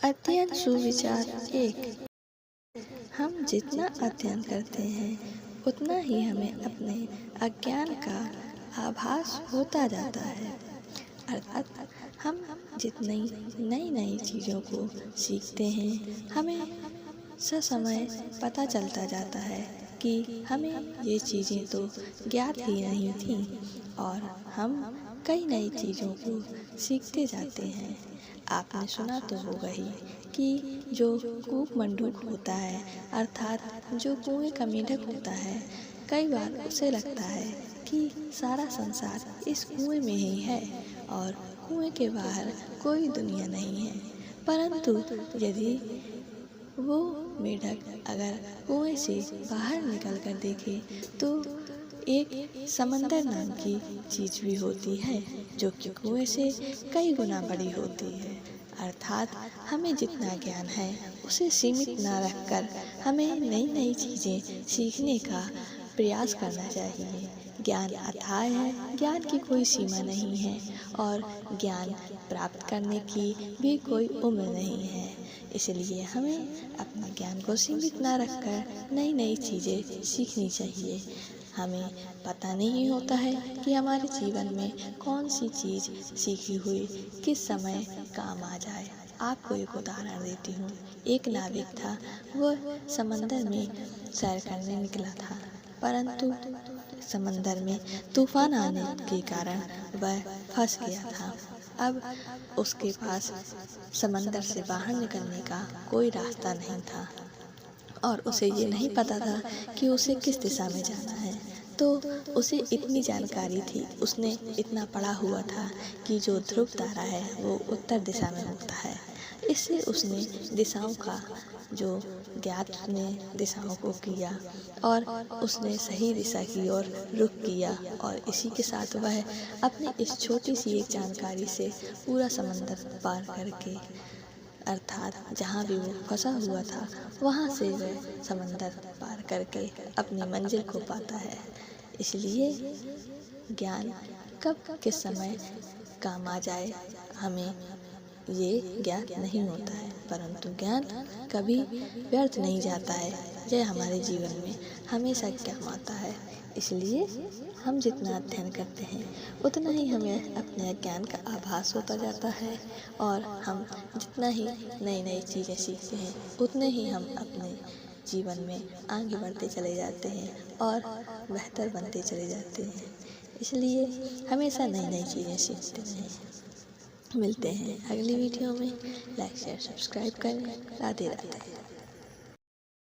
अध्ययन सुविचार 1। हम जितना अध्ययन करते हैं उतना ही हमें अपने अज्ञान का आभास होता जाता है। अर्थात हम जितनी नई नई चीज़ों को सीखते हैं हमें ससमय पता चलता जाता है कि हमें ये चीज़ें तो ज्ञात ही नहीं थीं और हम कई नई चीज़ों को सीखते जाते हैं। आपने सुना तो होगा ही कि जो कूप मंडूक होता है अर्थात जो कुएं का मेंढक होता है, कई बार उसे लगता है कि सारा संसार इस कुएं में ही है और कुएं के बाहर कोई दुनिया नहीं है। परंतु यदि वो मेंढक अगर कुएं से बाहर निकल कर देखे तो एक समंदर नाम की चीज़ भी होती है जो कि कुएं से कई गुना बड़ी होती है। अर्थात हमें जितना ज्ञान है उसे सीमित न रखकर हमें नई नई चीज़ें सीखने का प्रयास करना चाहिए। ज्ञान अथाह है, ज्ञान की कोई सीमा नहीं है और ज्ञान प्राप्त करने की भी कोई उम्र नहीं है। इसलिए हमें अपने ज्ञान को सीमित न रखकर नई नई चीज़ें सीखनी चाहिए। हमें पता नहीं होता है कि हमारे जीवन में कौन सी चीज़ सीखी हुई किस समय काम आ जाए। आपको एक उदाहरण देती हूँ। एक नाविक था, वह समंदर में सैर करने निकला था, परंतु समंदर में तूफान आने के कारण वह फंस गया था। अब उसके पास समंदर से बाहर निकलने का कोई रास्ता नहीं था और उसे ये नहीं पता था कि उसे किस दिशा में जाना है। तो उसे इतनी जानकारी थी, उसने इतना पढ़ा हुआ था कि जो ध्रुव तारा है वो उत्तर दिशा में होता है। इससे उसने दिशाओं का जो ज्ञात ने दिशाओं को किया और उसने सही दिशा की ओर रुख किया और इसी के साथ वह अपनी इस छोटी सी एक जानकारी से पूरा समंदर पार करके अर्थात जहाँ भी वो फंसा हुआ था वहाँ से वह समंदर पार करके अपनी मंजिल को पाता है। इसलिए ज्ञान कब किस समय काम आ जाए हमें ये ज्ञात नहीं होता है, परंतु ज्ञान कभी व्यर्थ नहीं जाता है। यह हमारे जीवन में हमेशा काम आता है। इसलिए हम जितना अध्ययन करते हैं उतना ही हमें अपने ज्ञान का आभास होता जाता है और हम जितना ही नई नई चीज़ें सीखते हैं उतने ही हम अपने जीवन में आगे बढ़ते चले जाते हैं और बेहतर बनते चले जाते हैं। इसलिए हमेशा नई नई चीज़ें सीखते रहें। मिलते हैं अगली वीडियो में। लाइक शेयर सब्सक्राइब करें। राधे राधे।